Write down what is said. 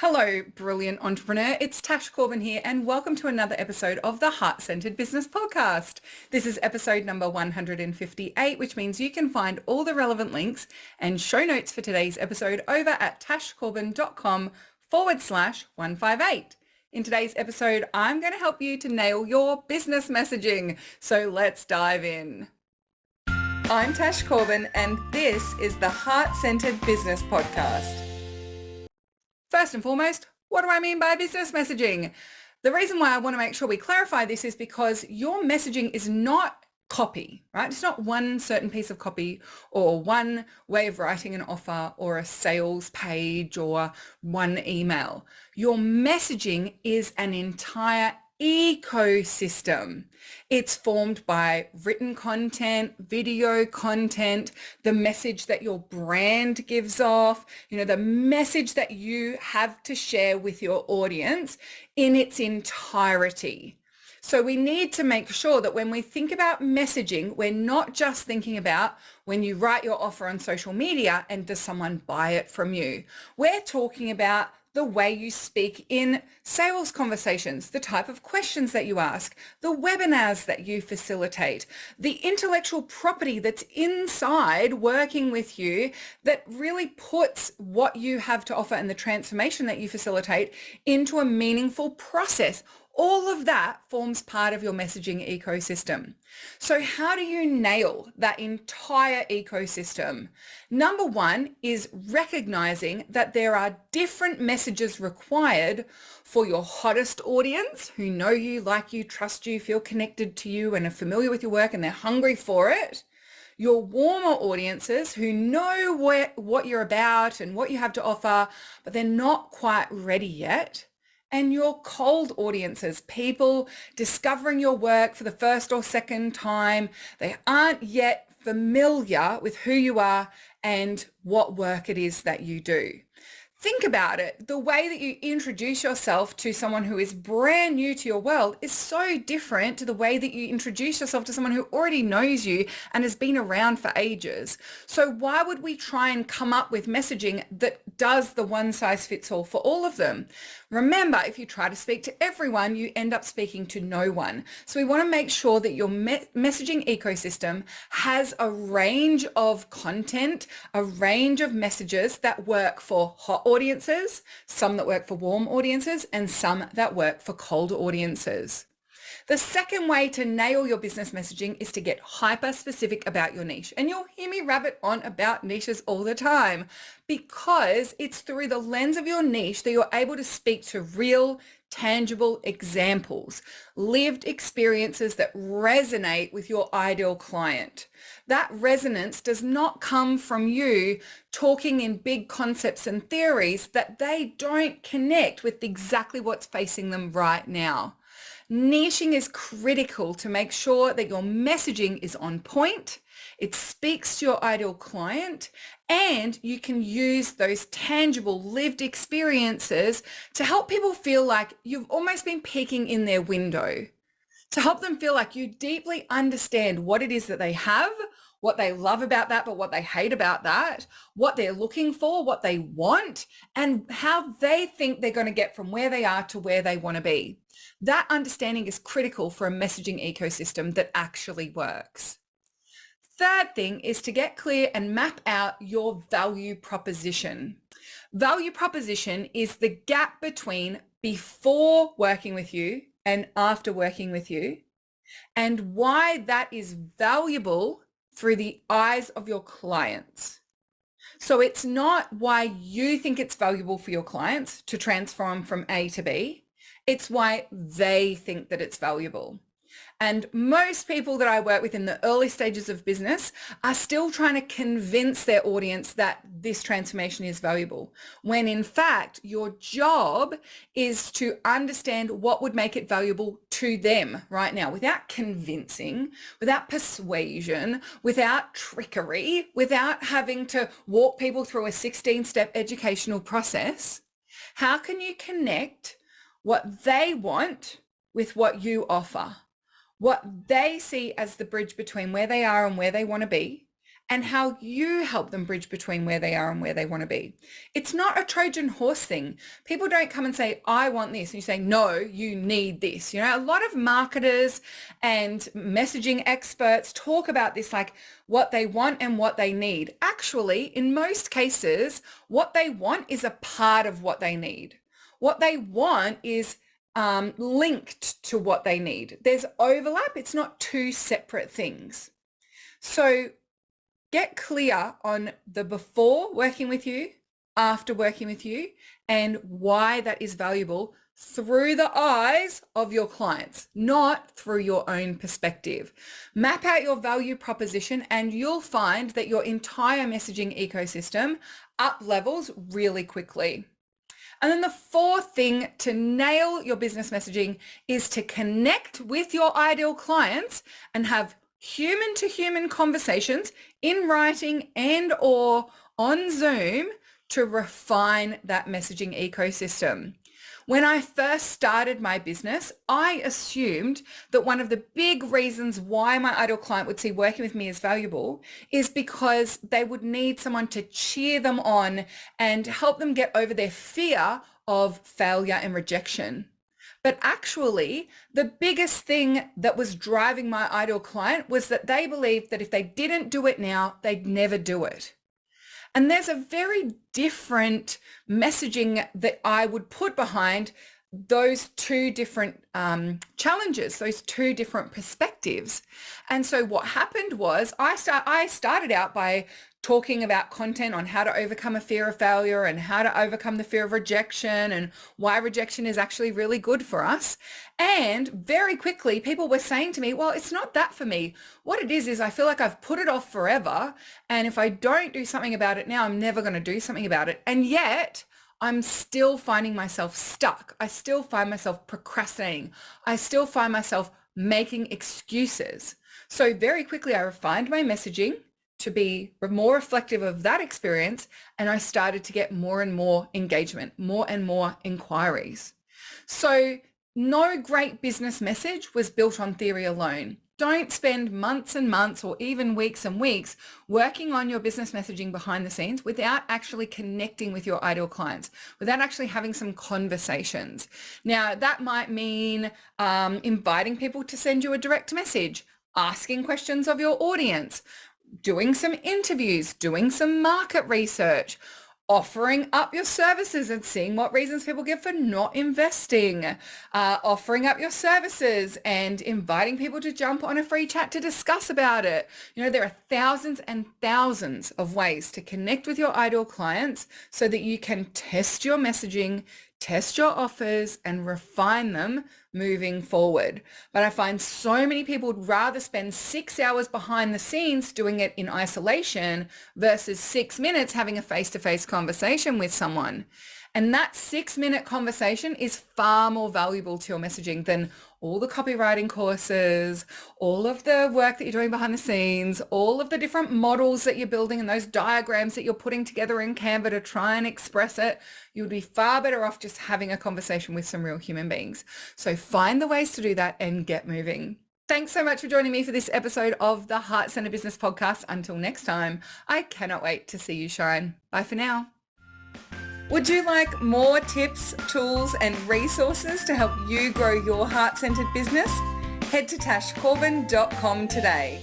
Hello, brilliant entrepreneur. It's Tash Corbin here, and welcome to another episode of the Heart-Centered Business Podcast. This is episode number 158, which means you can find all the relevant links and show notes for today's episode over at tashcorbin.com/158. In today's episode, I'm going to help you to nail your business messaging. So let's dive in. I'm Tash Corbin, and this is the Heart-Centered Business Podcast. First and foremost, what do I mean by business messaging? The reason why I want to make sure we clarify this is because your messaging is not copy, right? It's not one certain piece of copy or one way of writing an offer or a sales page or one email. Your messaging is an entire ecosystem. It's formed by written content, video content, the message that your brand gives off, the message that you have to share with your audience in its entirety. So we need to make sure that when we think about messaging, we're not just thinking about when you write your offer on social media and does someone buy it from you. We're talking about the way you speak in sales conversations, the type of questions that you ask, the webinars that you facilitate, the intellectual property that's inside working with you that really puts what you have to offer and the transformation that you facilitate into a meaningful process. All of that forms part of your messaging ecosystem. So how do you nail that entire ecosystem? Number one is recognizing that there are different messages required for your hottest audience who know you, like you, trust you, feel connected to you and are familiar with your work and they're hungry for it. Your warmer audiences who know what you're about and what you have to offer, but they're not quite ready yet. And your cold audiences, people discovering your work for the first or second time. They aren't yet familiar with who you are and what work it is that you do. Think about it. The way that you introduce yourself to someone who is brand new to your world is so different to the way that you introduce yourself to someone who already knows you and has been around for ages. So why would we try and come up with messaging that does the one size fits all for all of them? Remember, if you try to speak to everyone, you end up speaking to no one. So we want to make sure that your messaging ecosystem has a range of content, a range of messages that work for hot audiences, some that work for warm audiences, and some that work for cold audiences. The second way to nail your business messaging is to get hyper specific about your niche. And you'll hear me rabbit on about niches all the time because it's through the lens of your niche that you're able to speak to real, tangible examples, lived experiences that resonate with your ideal client. That resonance does not come from you talking in big concepts and theories that they don't connect with exactly what's facing them right now. Niching is critical to make sure that your messaging is on point, it speaks to your ideal client, and you can use those tangible lived experiences to help people feel like you've almost been peeking in their window, to help them feel like you deeply understand what it is that they have, what they love about that, but what they hate about that, what they're looking for, what they want, and how they think they're going to get from where they are to where they want to be. That understanding is critical for a messaging ecosystem that actually works. Third thing is to get clear and map out your value proposition. Value proposition is the gap between before working with you and after working with you, and why that is valuable through the eyes of your clients. So it's not why you think it's valuable for your clients to transform from A to B. It's why they think that it's valuable. And most people that I work with in the early stages of business are still trying to convince their audience that this transformation is valuable, when in fact your job is to understand what would make it valuable to them right now without convincing, without persuasion, without trickery, without having to walk people through a 16-step educational process. How can you connect what they want with what you offer? What they see as the bridge between where they are and where they want to be, and how you help them bridge between where they are and where they want to be. It's not a Trojan horse thing. People don't come and say, I want this. And you say, no, you need this. You know, a lot of marketers and messaging experts talk about this, like what they want and what they need. Actually, in most cases, what they want is a part of what they need. What they want is linked to what they need. There's overlap. It's not two separate things. So get clear on the before working with you, after working with you, and why that is valuable through the eyes of your clients, not through your own perspective. Map out your value proposition and you'll find that your entire messaging ecosystem up levels really quickly. And then the fourth thing to nail your business messaging is to connect with your ideal clients and have human-to-human conversations in writing and or on Zoom to refine that messaging ecosystem. When I first started my business, I assumed that one of the big reasons why my ideal client would see working with me as valuable is because they would need someone to cheer them on and help them get over their fear of failure and rejection. But actually, the biggest thing that was driving my ideal client was that they believed that if they didn't do it now, they'd never do it. And there's a very different messaging that I would put behind those two different challenges, those two different perspectives. And so what happened was I started out by talking about content on how to overcome a fear of failure and how to overcome the fear of rejection and why rejection is actually really good for us. And very quickly, people were saying to me, well, it's not that for me. What it is I feel like I've put it off forever. And if I don't do something about it now, I'm never going to do something about it. And yet I'm still finding myself stuck. I still find myself procrastinating. I still find myself making excuses. So very quickly, I refined my messaging to be more reflective of that experience. And I started to get more and more engagement, more and more inquiries. So no great business message was built on theory alone. Don't spend months and months or even weeks and weeks working on your business messaging behind the scenes without actually connecting with your ideal clients, without actually having some conversations. Now, that might mean inviting people to send you a direct message, asking questions of your audience, doing some interviews, doing some market research, offering up your services and seeing what reasons people give for not investing, offering up your services and inviting people to jump on a free chat to discuss about it. You know, there are thousands and thousands of ways to connect with your ideal clients so that you can test your messaging, test your offers and refine them moving forward. But I find so many people would rather spend 6 hours behind the scenes doing it in isolation versus 6 minutes having a face-to-face conversation with someone. And that 6-minute conversation is far more valuable to your messaging than all the copywriting courses, all of the work that you're doing behind the scenes, all of the different models that you're building and those diagrams that you're putting together in Canva to try and express it. You would be far better off just having a conversation with some real human beings. So find the ways to do that and get moving. Thanks so much for joining me for this episode of the Heart Centered Business Podcast. Until next time, I cannot wait to see you shine. Bye for now. Would you like more tips, tools, and resources to help you grow your heart-centered business? Head to tashcorbin.com today.